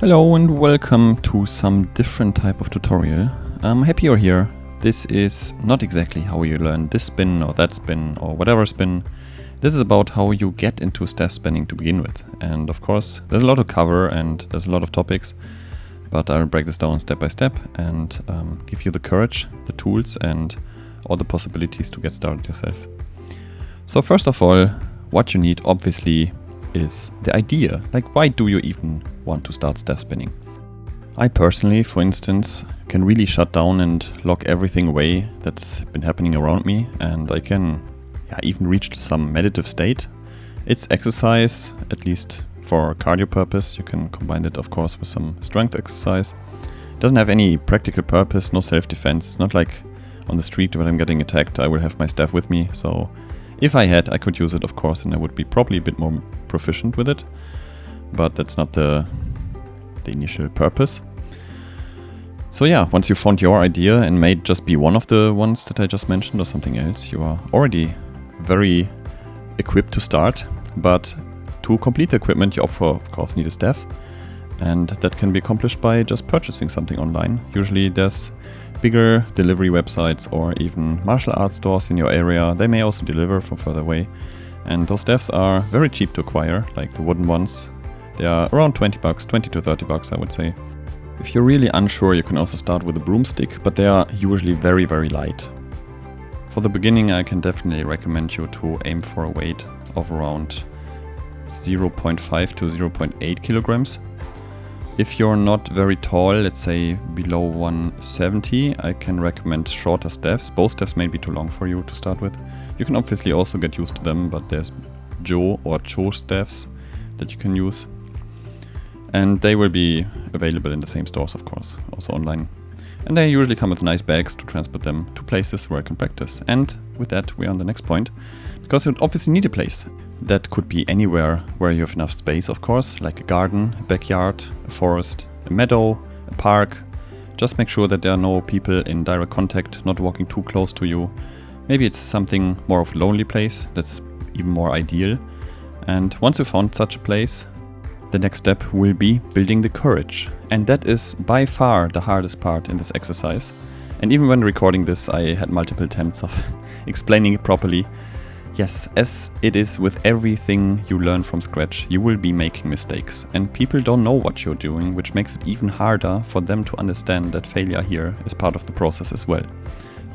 Hello and welcome to some different type of tutorial. I'm happy you're here. This is not exactly how you learn this spin or that spin or whatever spin. This is about how you get into staff spinning to begin with. And of course, there's a lot to cover and there's a lot of topics, but I'll break this down step by step and give you the courage, the tools and all the possibilities to get started yourself. So first of all, what you need obviously is the idea. Like, why do you even want to start staff spinning? I personally, for instance, can really shut down and lock everything away that's been happening around me, and I can even reach some meditative state. It's exercise, at least for cardio purpose. You can combine it, of course, with some strength exercise. It doesn't have any practical purpose, no self-defense. Not like on the street when I'm getting attacked, I will have my staff with me. So if I had, I could use it, of course, and I would be probably a bit more proficient with it. But that's not the initial purpose. So yeah, once you found your idea and may just be one of the ones that I just mentioned or something else, you are already very equipped to start. But to complete the equipment, you of course need a staff. And that can be accomplished by just purchasing something online. Usually there's bigger delivery websites or even martial arts stores in your area. They may also deliver from further away. And those staffs are very cheap to acquire, like the wooden ones. They are around 20 bucks, 20 to 30 bucks, I would say. If you're really unsure, you can also start with a broomstick, but they are usually very, very light. For the beginning, I can definitely recommend you to aim for a weight of around 0.5 to 0.8 kilograms. If you're not very tall, let's say below 170, I can recommend shorter staffs. Both staffs may be too long for you to start with. You can obviously also get used to them, but there's Jo or Cho staffs that you can use. And they will be available in the same stores, of course, also online. And they usually come with nice bags to transport them to places where I can practice. And with that, we're on the next point, because you obviously need a place. That could be anywhere where you have enough space, of course, like a garden, a backyard, a forest, a meadow, a park. Just make sure that there are no people in direct contact, not walking too close to you. Maybe it's something more of a lonely place, that's even more ideal. And once you've found such a place, the next step will be building the courage. And that is by far the hardest part in this exercise. And even when recording this, I had multiple attempts of explaining it properly. Yes, as it is with everything you learn from scratch, you will be making mistakes. And people don't know what you're doing, which makes it even harder for them to understand that failure here is part of the process as well.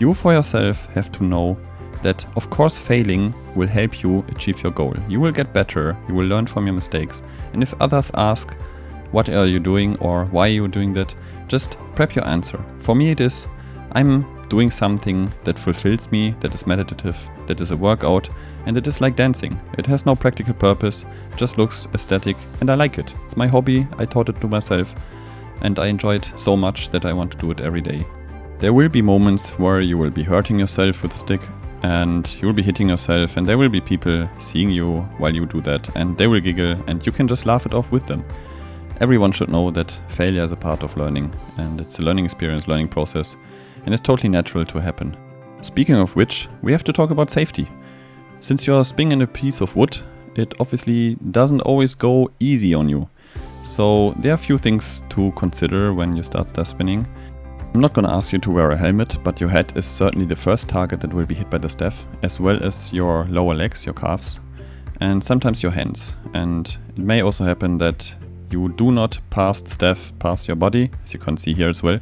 You for yourself have to know that, of course, failing will help you achieve your goal. You will get better, you will learn from your mistakes. And if others ask, what are you doing or why are you doing that, just prep your answer. For me it is, I'm doing something that fulfills me, that is meditative, that is a workout, and it is like dancing. It has no practical purpose, just looks aesthetic, and I like it. It's my hobby, I taught it to myself, and I enjoy it so much that I want to do it every day. There will be moments where you will be hurting yourself with a stick, and you will be hitting yourself, and there will be people seeing you while you do that, and they will giggle, and you can just laugh it off with them. Everyone should know that failure is a part of learning, and it's a learning experience, learning process, and it's totally natural to happen. Speaking of which, we have to talk about safety. Since you're spinning a piece of wood, it obviously doesn't always go easy on you. So there are a few things to consider when you start staff spinning. I'm not gonna ask you to wear a helmet, but your head is certainly the first target that will be hit by the staff, as well as your lower legs, your calves, and sometimes your hands. And it may also happen that you do not pass the staff past your body, as you can see here as well.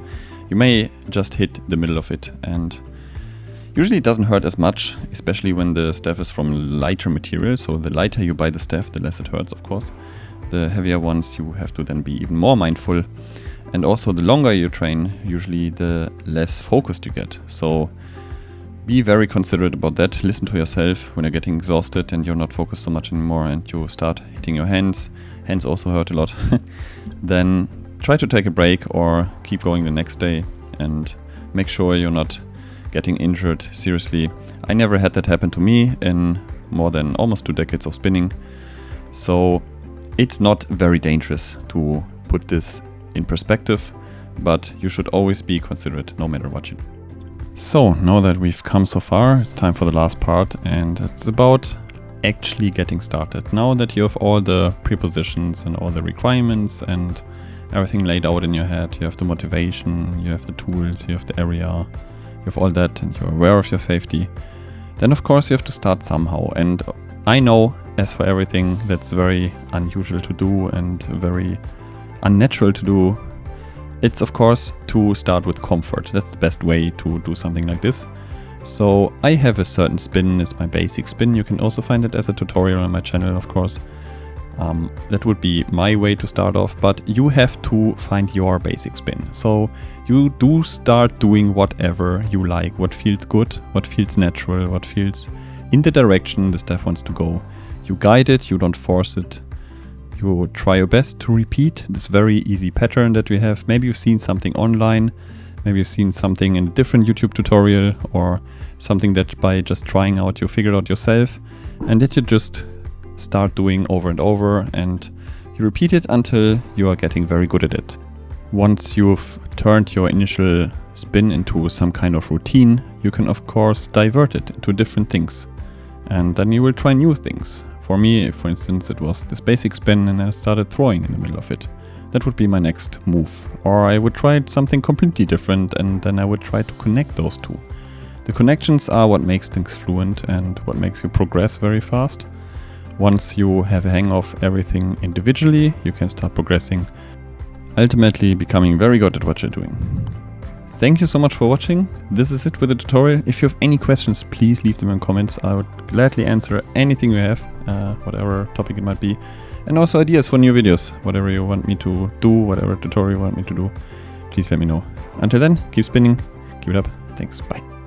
You may just hit the middle of it, and usually it doesn't hurt as much, especially when the staff is from lighter material. So the lighter you buy the staff, the less it hurts, of course. The heavier ones, you have to then be even more mindful. And also the longer you train, usually the less focused you get. So be very considerate about that. Listen to yourself when you're getting exhausted and you're not focused so much anymore and you start hitting your hands. Hands also hurt a lot. Then try to take a break or keep going the next day and make sure you're not getting injured seriously. I never had that happen to me in more than almost 2 decades of spinning. So it's not very dangerous, to put this in perspective, but you should always be considerate no matter what you do. So now that we've come so far, it's time for the last part, and it's about actually getting started. Now that you have all the prepositions and all the requirements and everything laid out in your head. You have the motivation, you have the tools, you have the area, you have all that, and you're aware of your safety. Then of course you have to start somehow. And I know, as for everything that's very unusual to do and very unnatural to do, it's of course to start with comfort. That's the best way to do something like this. So I have a certain spin, it's my basic spin. You can also find it as a tutorial on my channel, of course. That would be my way to start off, but you have to find your basic spin. So you do start doing whatever you like, what feels good, what feels natural, what feels in the direction the staff wants to go. You guide it, you don't force it. You try your best to repeat this very easy pattern that we have. Maybe you've seen something online, maybe you've seen something in a different YouTube tutorial, or something that by just trying out you figured out yourself, and that you just start doing over and over, and you repeat it until you are getting very good at it. Once you've turned your initial spin into some kind of routine, you can of course divert it into different things, and then you will try new things. For me, for instance, it was this basic spin and I started throwing in the middle of it. That would be my next move. Or I would try something completely different, and then I would try to connect those two. The connections are what makes things fluent and what makes you progress very fast. Once you have a hang of everything individually, you can start progressing, ultimately becoming very good at what you're doing. Thank you so much for watching. This is it with the tutorial. If you have any questions, please leave them in comments. I would gladly answer anything you have, whatever topic it might be. And also ideas for new videos, whatever you want me to do, whatever tutorial you want me to do, please let me know. Until then, keep spinning, keep it up. Thanks, bye.